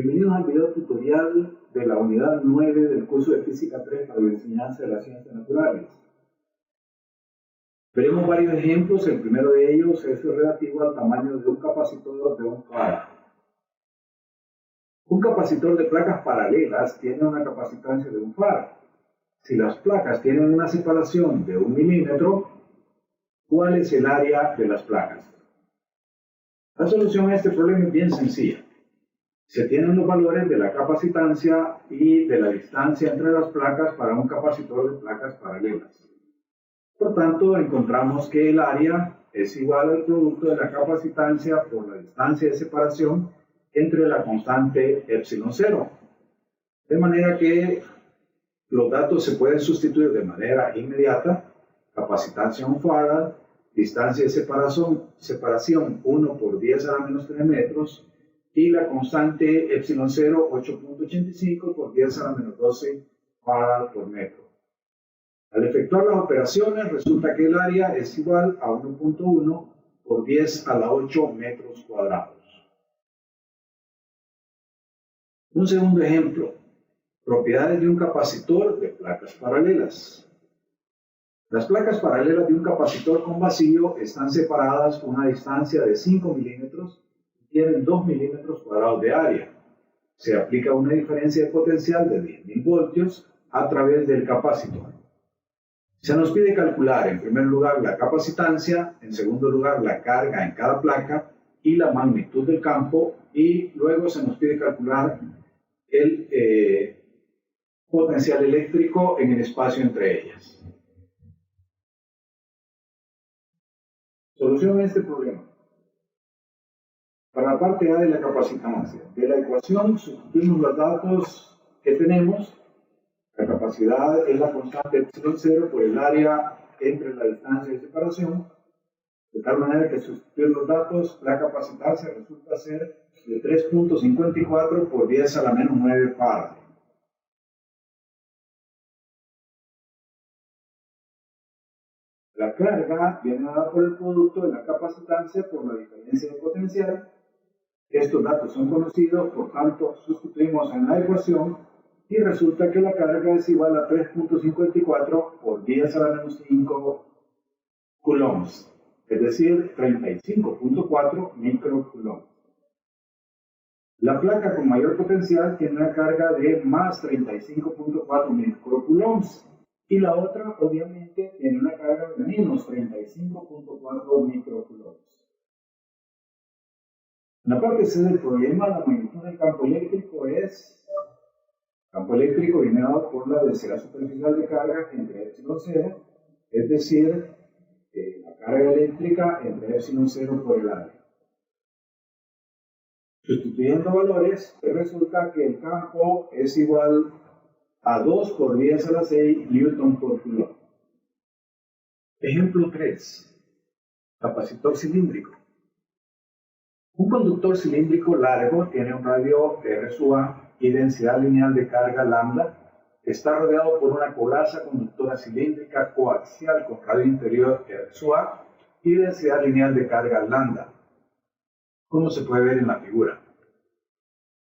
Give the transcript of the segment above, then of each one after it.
Bienvenidos al video tutorial de la unidad 9 del curso de Física 3 para la enseñanza de las ciencias naturales. Veremos varios ejemplos. El primero de ellos es relativo al tamaño de un capacitor de un farad. Un capacitor de placas paralelas tiene una capacitancia de un farad. Si las placas tienen una separación de 1 milímetro, ¿cuál es el área de las placas? La solución a este problema es bien sencilla. Se tienen los valores de la capacitancia y de la distancia entre las placas para un capacitor de placas paralelas. Por tanto, encontramos que el área es igual al producto de la capacitancia por la distancia de separación entre la constante epsilon 0. De manera que los datos se pueden sustituir de manera inmediata. Capacitancia 1 farad, distancia de separación 1 por 10 a la menos 3 metros, y la constante epsilon 0, 8.85 por 10 a la menos 12 farad por metro. Al efectuar las operaciones, resulta que el área es igual a 1.1 por 10 a la 8 metros cuadrados. Un segundo ejemplo. Propiedades de un capacitor de placas paralelas. Las placas paralelas de un capacitor con vacío están separadas con una distancia de 5 milímetros y tienen 2 milímetros cuadrados de área. Se aplica una diferencia de potencial de 10.000 voltios a través del capacitor. Se nos pide calcular en primer lugar la capacitancia, en segundo lugar la carga en cada placa y la magnitud del campo, y luego se nos pide calcular el potencial eléctrico en el espacio entre ellas. Solución a este problema. Para la parte A de la capacitancia, de la ecuación sustituimos los datos que tenemos. La capacidad es la constante epsilon 0 por el área entre la distancia de separación, de tal manera que sustituir los datos, la capacitancia resulta ser de 3.54 por 10 a la menos 9 farad. La carga viene dada por el producto de la capacitancia por la diferencia de potencial. Estos datos son conocidos, por tanto sustituimos en la ecuación y resulta que la carga es igual a 3.54 por 10 a la menos 5 coulombs, es decir, 35.4 microcoulombs. La placa con mayor potencial tiene una carga de más 35.4 microcoulombs y la otra obviamente tiene una carga de menos 35.4 microcoulombs. En la parte C del problema, la magnitud del campo eléctrico es... El campo eléctrico viene dado por la densidad superficial de carga entre epsilon 0, es decir, la carga eléctrica entre epsilon 0 por el área. Sustituyendo valores, resulta que el campo es igual a 2 por 10 a la 6 newton por coulomb. Ejemplo 3. Capacitor cilíndrico. Un conductor cilíndrico largo tiene un radio R sub A y densidad lineal de carga lambda. Está rodeado por una coraza conductora cilíndrica coaxial con radio interior R sub A y densidad lineal de carga lambda, como se puede ver en la figura.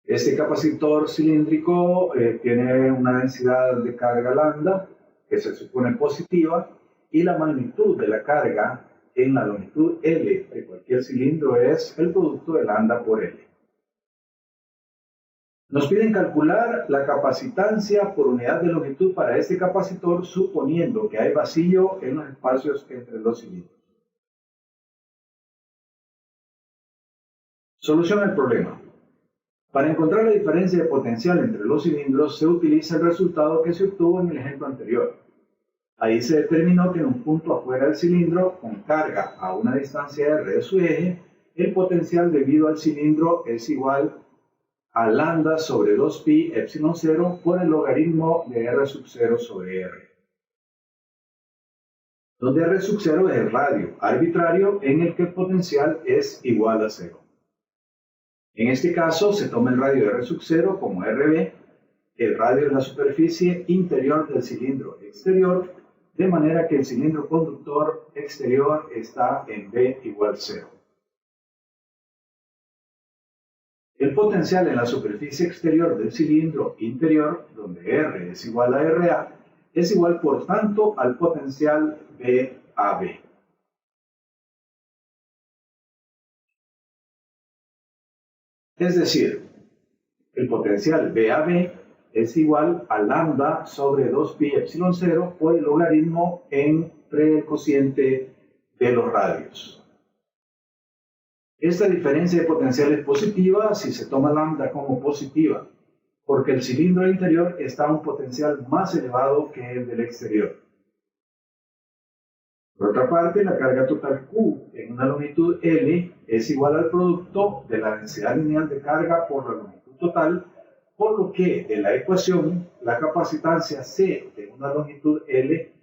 Este capacitor cilíndrico tiene una densidad de carga lambda que se supone positiva, y la magnitud de la carga en la longitud L de cualquier cilindro es el producto de lambda por L. Nos piden calcular la capacitancia por unidad de longitud para este capacitor, suponiendo que hay vacío en los espacios entre los cilindros. Solución al problema. Para encontrar la diferencia de potencial entre los cilindros se utiliza el resultado que se obtuvo en el ejemplo anterior. Ahí se determinó que en un punto afuera del cilindro, con carga a una distancia r de su eje, el potencial debido al cilindro es igual a lambda sobre 2pi epsilon 0 por el logaritmo de r sub 0 sobre r. Donde r sub 0 es el radio arbitrario en el que el potencial es igual a 0. En este caso se toma el radio de r sub 0 como rb, el radio de la superficie interior del cilindro exterior, de manera que el cilindro conductor exterior está en B igual 0. El potencial en la superficie exterior del cilindro interior, donde R es igual a RA, es igual por tanto al potencial VAB. Es decir, el potencial VAB es igual a lambda sobre 2pi epsilon 0 por el logaritmo entre el cociente de los radios. Esta diferencia de potencial es positiva si se toma lambda como positiva, porque el cilindro interior está a un potencial más elevado que el del exterior. Por otra parte, la carga total Q en una longitud L es igual al producto de la densidad lineal de carga por la longitud total, por lo que en la ecuación la capacitancia C de una longitud L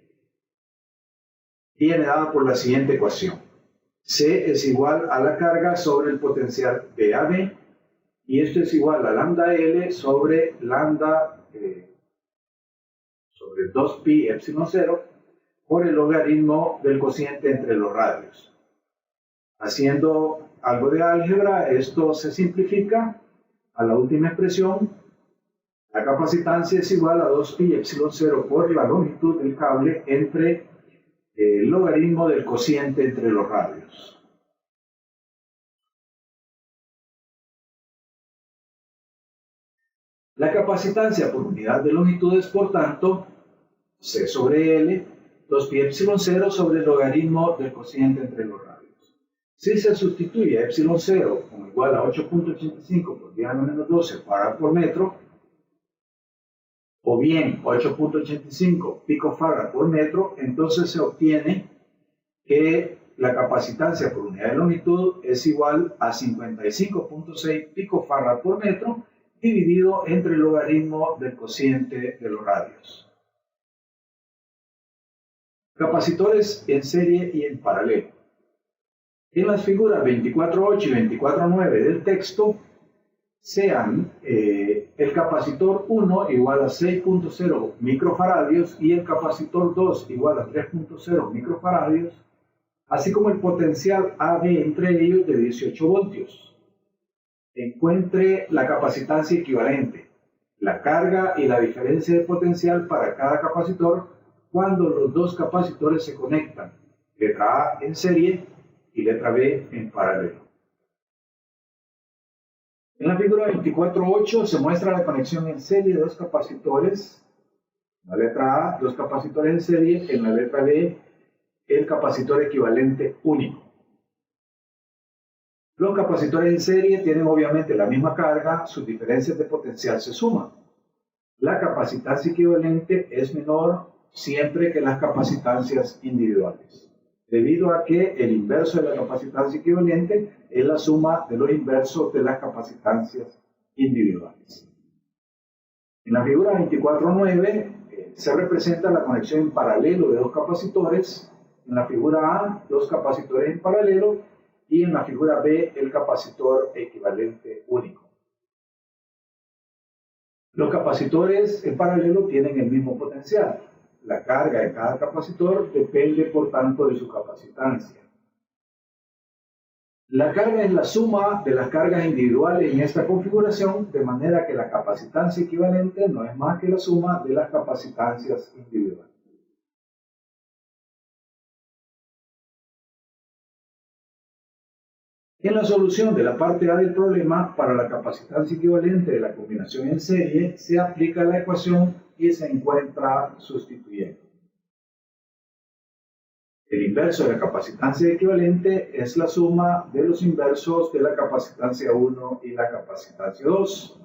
viene dada por la siguiente ecuación. C es igual a la carga sobre el potencial VAB y esto es igual a lambda L sobre lambda sobre 2pi epsilon 0 por el logaritmo del cociente entre los radios. Haciendo algo de álgebra, esto se simplifica a la última expresión. La capacitancia es igual a 2pi epsilon 0 por la longitud del cable entre el logaritmo del cociente entre los radios. La capacitancia por unidad de longitud es, por tanto, C sobre L, 2pi epsilon 0 sobre el logaritmo del cociente entre los radios. Si se sustituye a epsilon 0 como igual a 8.85 por 10 a la menos 12 farad por metro, o bien 8.85 picofarad por metro, entonces se obtiene que la capacitancia por unidad de longitud es igual a 55.6 picofarad por metro dividido entre el logaritmo del cociente de los radios. Capacitores en serie y en paralelo. En las figuras 24.8 y 24.9 del texto, sean el capacitor 1 igual a 6.0 microfaradios y el capacitor 2 igual a 3.0 microfaradios, así como el potencial AB entre ellos de 18 voltios. Encuentre la capacitancia equivalente, la carga y la diferencia de potencial para cada capacitor cuando los dos capacitores se conectan, letra A en serie y letra B en paralelo. En la figura 24.8 se muestra la conexión en serie de dos capacitores. En la letra A, dos capacitores en serie. En la letra B, el capacitor equivalente único. Los capacitores en serie tienen obviamente la misma carga, sus diferencias de potencial se suman. La capacitancia equivalente es menor siempre que las capacitancias individuales, debido a que el inverso de la capacitancia equivalente es la suma de los inversos de las capacitancias individuales. En la figura 24.9 se representa la conexión en paralelo de dos capacitores. En la figura A, dos capacitores en paralelo, y en la figura B, el capacitor equivalente único. Los capacitores en paralelo tienen el mismo potencial. La carga de cada capacitor depende, por tanto, de su capacitancia. La carga es la suma de las cargas individuales en esta configuración, de manera que la capacitancia equivalente no es más que la suma de las capacitancias individuales. En la solución de la parte A del problema, para la capacitancia equivalente de la combinación en serie, se aplica la ecuación y se encuentra sustituyendo. El inverso de la capacitancia equivalente es la suma de los inversos de la capacitancia 1 y la capacitancia 2.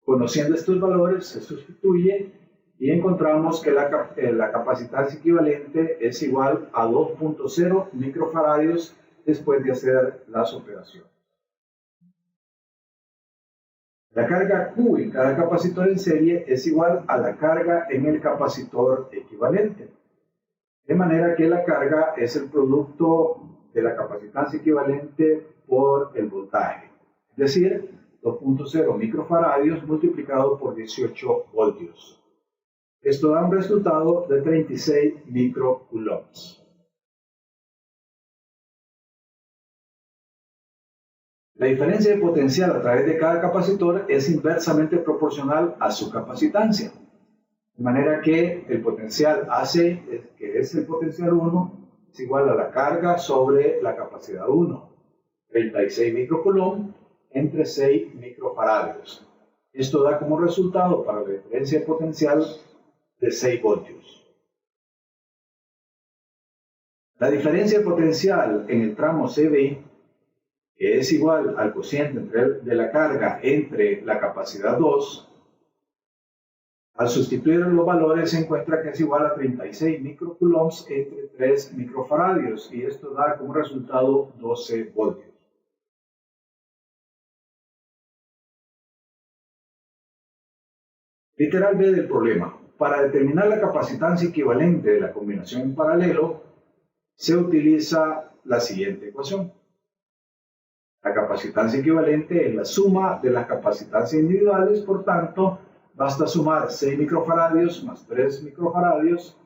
Conociendo estos valores, se sustituye y encontramos que la capacitancia equivalente es igual a 2.0 microfaradios después de hacer las operaciones. La carga Q en cada capacitor en serie es igual a la carga en el capacitor equivalente. De manera que la carga es el producto de la capacitancia equivalente por el voltaje. Es decir, 2.0 microfaradios multiplicado por 18 voltios. Esto da un resultado de 36 microcoulombs. La diferencia de potencial a través de cada capacitor es inversamente proporcional a su capacitancia. De manera que el potencial AC, que es el potencial 1, es igual a la carga sobre la capacidad 1, 36 microcoulomb entre 6 microfaradios. Esto da como resultado para la diferencia de potencial de 6 voltios. La diferencia de potencial en el tramo CB, que es igual al cociente de la carga entre la capacidad 2, al sustituir los valores se encuentra que es igual a 36 microcoulombs entre 3 microfaradios, y esto da como resultado 12 voltios. Literal B del problema. Para determinar la capacitancia equivalente de la combinación en paralelo, se utiliza la siguiente ecuación. La capacitancia equivalente es la suma de las capacitancias individuales, por tanto, basta sumar 6 microfaradios más 3 microfaradios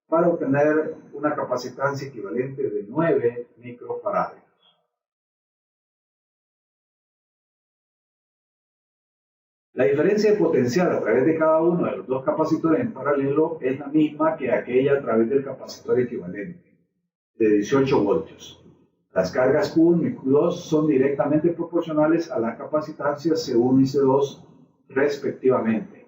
para obtener una capacitancia equivalente de 9 microfaradios. La diferencia de potencial a través de cada uno de los dos capacitores en paralelo es la misma que aquella a través del capacitor equivalente, de 18 voltios. Las cargas Q1 y Q2 son directamente proporcionales a las capacitancias C1 y C2 respectivamente.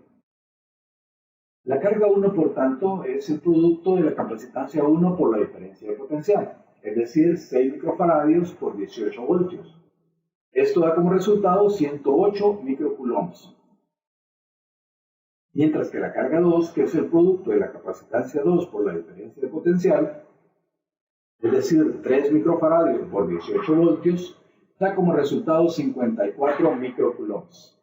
La carga 1, por tanto, es el producto de la capacitancia 1 por la diferencia de potencial, es decir, 6 microfaradios por 18 voltios. Esto da como resultado 108 microcoulombs. Mientras que la carga 2, que es el producto de la capacitancia 2 por la diferencia de potencial, es decir, 3 microfaradios por 18 voltios, da como resultado 54 microcoulombs.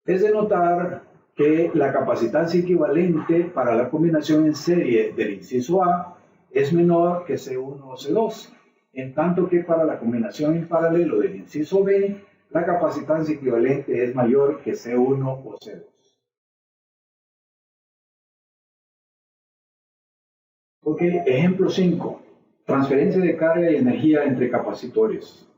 Es de notar que la capacitancia equivalente para la combinación en serie del inciso A es menor que C1 o C2, en tanto que para la combinación en paralelo del inciso B, la capacitancia equivalente es mayor que C1 o C2. Ok, ejemplo 5. Transferencia de carga y energía entre capacitores.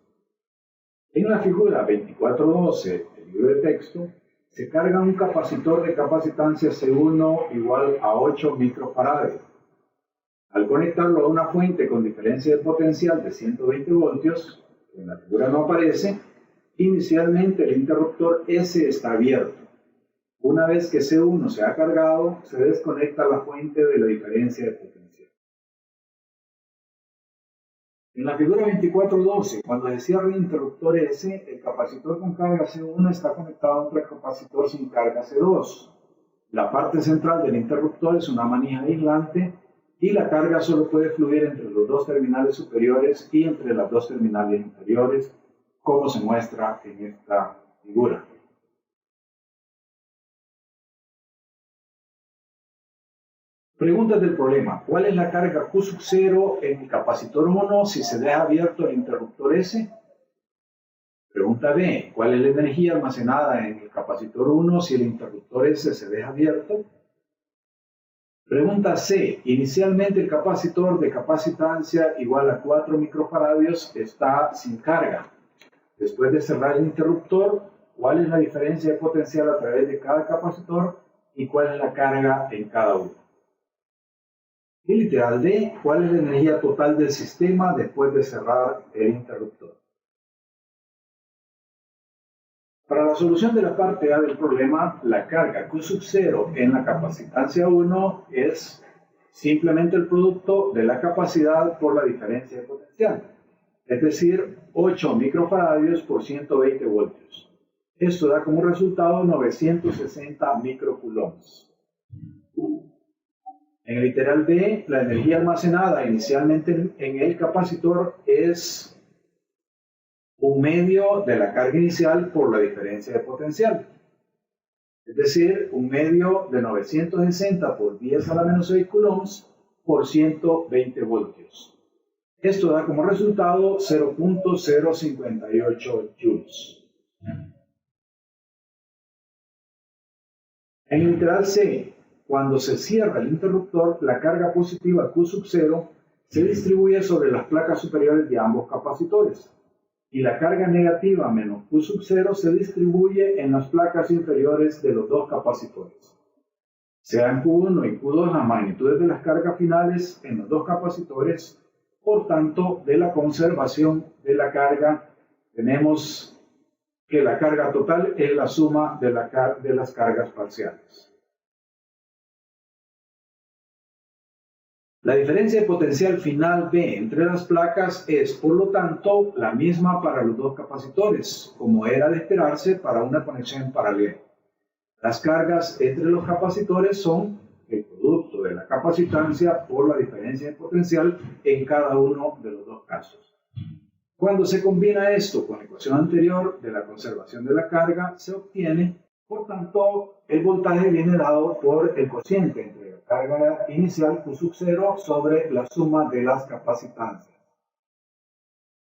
En la figura 24.12 del libro de texto, se carga un capacitor de capacitancia C1 igual a 8 microfaradios. Al conectarlo a una fuente con diferencia de potencial de 120 voltios, que en la figura no aparece, inicialmente el interruptor S está abierto. Una vez que C1 se ha cargado, se desconecta la fuente de la diferencia de potencial. En la figura 24.12, cuando se cierra el interruptor S, el capacitor con carga C1 está conectado a otro capacitor sin carga C2. La parte central del interruptor es una manija aislante y la carga solo puede fluir entre los dos terminales superiores y entre las dos terminales inferiores, como se muestra en esta figura. Preguntas del problema. ¿Cuál es la carga Q sub 0 en el capacitor 1 si se deja abierto el interruptor S? Pregunta B. ¿Cuál es la energía almacenada en el capacitor 1 si el interruptor S se deja abierto? Pregunta C. Inicialmente el capacitor de capacitancia igual a 4 microfaradios está sin carga. Después de cerrar el interruptor, ¿cuál es la diferencia de potencial a través de cada capacitor y cuál es la carga en cada uno? Y literal D, ¿cuál es la energía total del sistema después de cerrar el interruptor? Para la solución de la parte A del problema, la carga Q sub 0 en la capacitancia 1 es simplemente el producto de la capacidad por la diferencia de potencial, es decir, 8 microfaradios por 120 voltios. Esto da como resultado 960 microcoulombs. En el literal B, la energía almacenada inicialmente en el capacitor es un medio de la carga inicial por la diferencia de potencial. Es decir, un medio de 960 por 10 a la menos 6 coulombs por 120 voltios. Esto da como resultado 0.058 joules. En el literal C, cuando se cierra el interruptor, la carga positiva Q sub 0 se distribuye sobre las placas superiores de ambos capacitores. y la carga negativa menos Q sub 0 se distribuye en las placas inferiores de los dos capacitores. Sean Q1 y Q2 las magnitudes de las cargas finales en los dos capacitores, por tanto, de la conservación de la carga, tenemos que la carga total es la suma de las cargas parciales. La diferencia de potencial final B entre las placas es, por lo tanto, la misma para los dos capacitores, como era de esperarse para una conexión en paralelo. Las cargas entre los capacitores son el producto de la capacitancia por la diferencia de potencial en cada uno de los dos casos. Cuando se combina esto con la ecuación anterior de la conservación de la carga, se obtiene, por tanto, el voltaje viene dado por el cociente entre la carga inicial Q sub 0 sobre la suma de las capacitancias.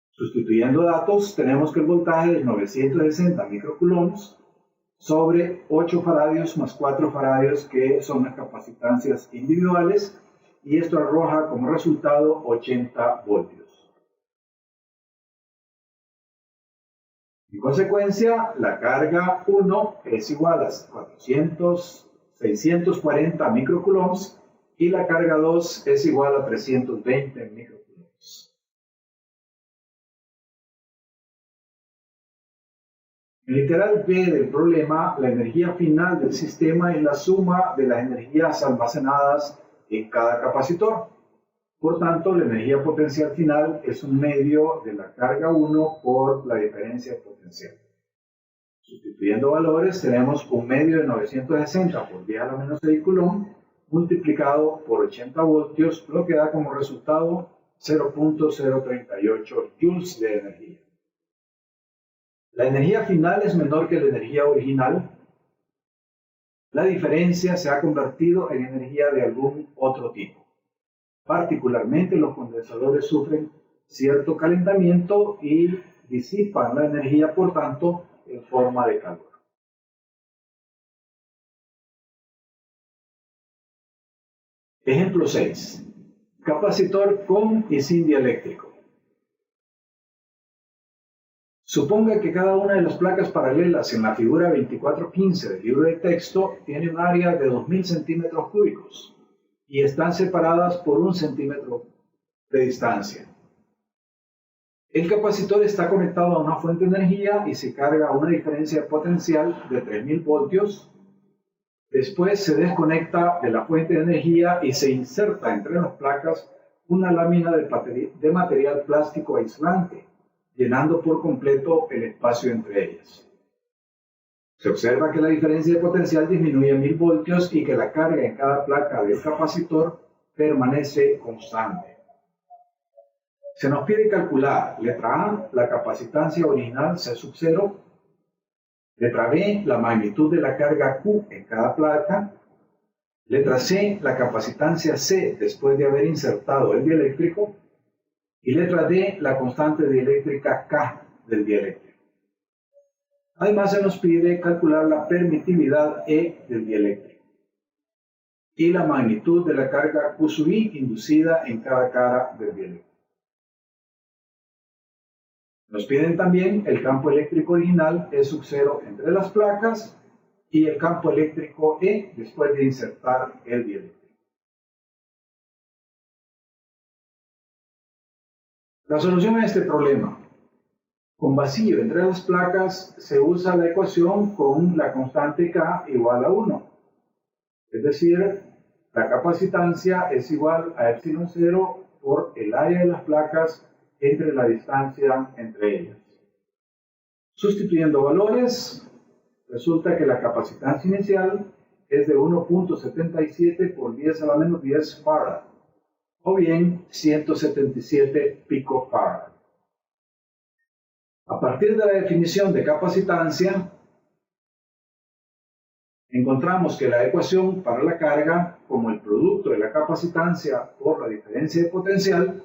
Sustituyendo datos, tenemos que el voltaje es 960 microcoulombs sobre 8 faradios más 4 faradios, que son las capacitancias individuales, y esto arroja como resultado 80 voltios. En consecuencia, la carga 1 es igual a 640 microcoulombs y la carga 2 es igual a 320 microcoulombs. En el literal B del problema, la energía final del sistema es la suma de las energías almacenadas en cada capacitor. Por tanto, la energía potencial final es un medio de la carga 1 por la diferencia de potencial. Sustituyendo valores, tenemos un medio de 960 por 10 a la menos 6 coulomb multiplicado por 80 voltios, lo que da como resultado 0.038 joules de energía. La energía final es menor que la energía original. La diferencia se ha convertido en energía de algún otro tipo. Particularmente los condensadores sufren cierto calentamiento y disipan la energía, por tanto, en forma de calor. Ejemplo 6. Capacitor con y sin dieléctrico. Suponga que cada una de las placas paralelas en la figura 2415 del libro de texto tiene un área de 2000 centímetros cúbicos y están separadas por 1 centímetro de distancia. El capacitor está conectado a una fuente de energía y se carga a una diferencia de potencial de 3000 voltios. Después se desconecta de la fuente de energía y se inserta entre las placas una lámina de material plástico aislante, llenando por completo el espacio entre ellas. Se observa que la diferencia de potencial disminuye a 1000 voltios y que la carga en cada placa del capacitor permanece constante. Se nos pide calcular, letra A, la capacitancia original C sub 0, letra B, la magnitud de la carga Q en cada placa, letra C, la capacitancia C después de haber insertado el dieléctrico, y letra D, la constante dieléctrica K del dieléctrico. Además, se nos pide calcular la permitividad E del dieléctrico y la magnitud de la carga Q sub I inducida en cada cara del dieléctrico. Nos piden también el campo eléctrico original E sub 0 entre las placas y el campo eléctrico E después de insertar el dieléctrico. La solución a este problema. Con vacío entre las placas se usa la ecuación con la constante K igual a 1. Es decir, la capacitancia es igual a epsilon 0 por el área de las placas entre la distancia entre ellas. Sustituyendo valores, resulta que la capacitancia inicial es de 1.77 por 10 a la menos 10 farad, o bien 177 picofarad. A partir de la definición de capacitancia, encontramos que la ecuación para la carga, como el producto de la capacitancia por la diferencia de potencial,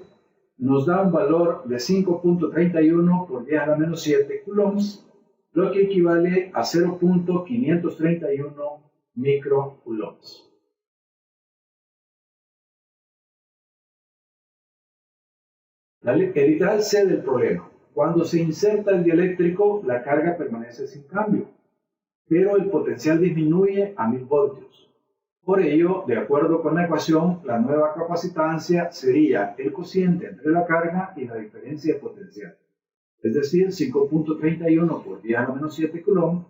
nos da un valor de 5.31 por 10 a la menos 7 coulombs, lo que equivale a 0.531 microcoulombs. El literal C del problema. cuando se inserta el dieléctrico, la carga permanece sin cambio, pero el potencial disminuye a 1000 voltios. Por ello, de acuerdo con la ecuación, la nueva capacitancia sería el cociente entre la carga y la diferencia de potencial, es decir, 5.31 por 10 a la menos 7 coulomb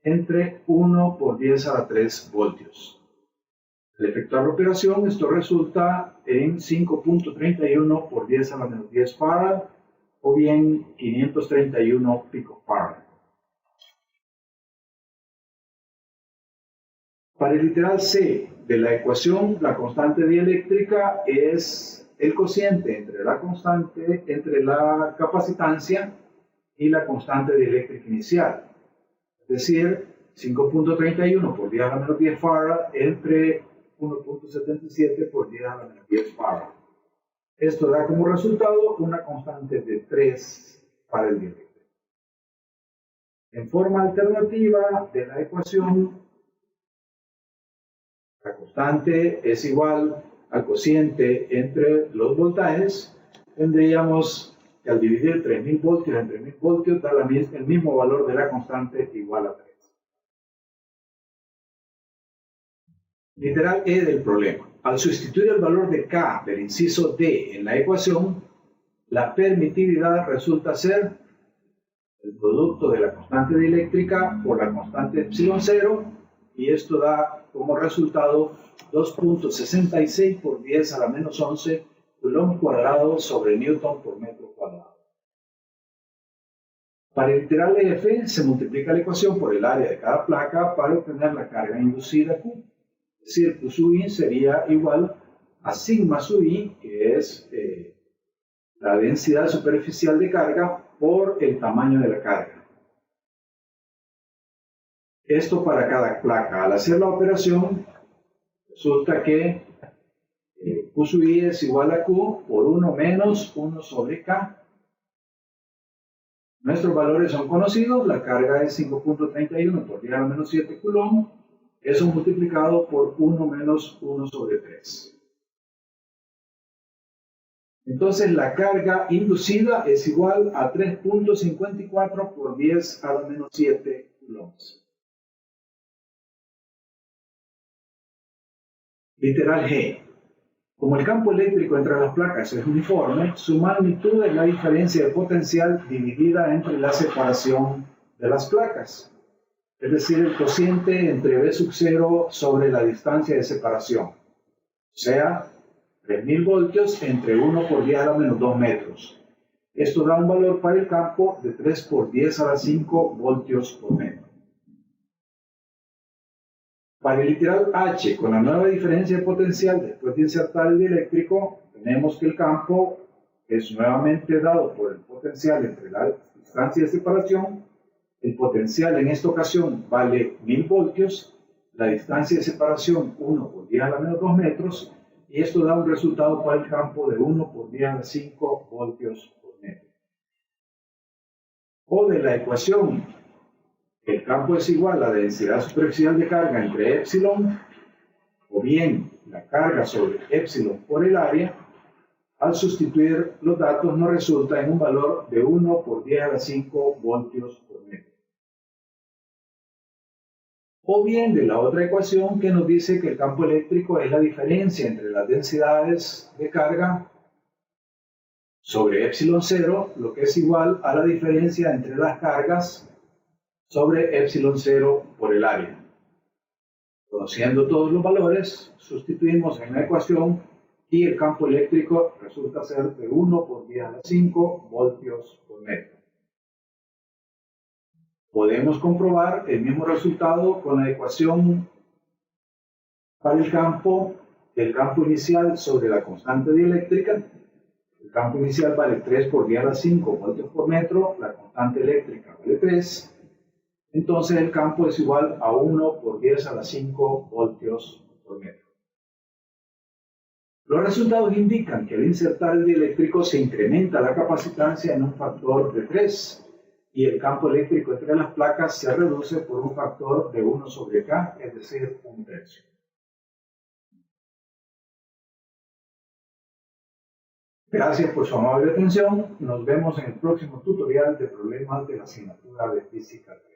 entre 1 por 10 a la 3 voltios. Al efectuar la operación, esto resulta en 5.31 por 10 a la menos 10 farad o bien 531 picofarad. Para el literal C de la ecuación, la constante dieléctrica es el cociente entre la capacitancia y la constante dieléctrica inicial. Es decir, 5.31 por 10 a la menos 10 farad entre 1.77 por 10 a la menos 10 farad. Esto da como resultado una constante de 3 para el dieléctrico. En forma alternativa de la ecuación, la constante es igual al cociente entre los voltajes. Tendríamos que al dividir 3000 voltios entre 1000 voltios da el mismo valor de la constante igual a 3. Literal E del problema. Al sustituir el valor de K del inciso D en la ecuación, la permitividad resulta ser el producto de la constante dieléctrica por la constante epsilon 0, y esto da como resultado 2.66 por 10 a la menos 11 coulomb cuadrado sobre newton por metro cuadrado. Para el literal F se multiplica la ecuación por el área de cada placa para obtener la carga inducida Q. Es decir, Q sub I sería igual a sigma sub I, que es la densidad superficial de carga por el tamaño de la carga. Esto para cada placa. Al hacer la operación, resulta que Q sub I es igual a Q por 1 menos 1 sobre K. Nuestros valores son conocidos. La carga es 5.31 por 10 a la menos 7 coulomb. Eso multiplicado por 1 menos 1 sobre 3. Entonces la carga inducida es igual a 3.54 por 10 a la menos 7 coulombs. Literal G. Como el campo eléctrico entre las placas es uniforme, su magnitud es la diferencia de potencial dividida entre la separación de las placas. Es decir, el cociente entre V sub 0 sobre la distancia de separación. O sea, 3000 voltios entre 1 por 10 a la menos 2 metros. Esto da un valor para el campo de 3 por 10 a la 5 voltios por metro. Para el literal H, con la nueva diferencia de potencial después de insertar el dieléctrico, tenemos que el campo es nuevamente dado por el potencial entre la distancia de separación. El potencial en esta ocasión vale 1000 voltios, la distancia de separación 1 por 10 a la menos 2 metros, y esto da un resultado para el campo de 1 por 10 a la 5 voltios por metro. O de la ecuación, el campo es igual a la densidad superficial de carga entre epsilon, o bien la carga sobre epsilon por el área. Al sustituir los datos nos resulta en un valor de 1 por 10 a la 5 voltios por metro. O bien de la otra ecuación que nos dice que el campo eléctrico es la diferencia entre las densidades de carga sobre epsilon 0, lo que es igual a la diferencia entre las cargas sobre epsilon 0 por el área. Conociendo todos los valores, sustituimos en la ecuación y el campo eléctrico resulta ser de 1 por 10 a la 5 voltios por metro. Podemos comprobar el mismo resultado con la ecuación para el campo inicial sobre la constante dieléctrica. El campo inicial vale 3 por 10 a la 5 voltios por metro, la constante eléctrica vale 3. Entonces el campo es igual a 1 por 10 a la 5 voltios por metro. Los resultados indican que al insertar el dieléctrico se incrementa la capacitancia en un factor de 3 y el campo eléctrico entre las placas se reduce por un factor de 1 sobre K, es decir, 1/3. Gracias por su amable atención. Nos vemos en el próximo tutorial de problemas de la asignatura de Física 3.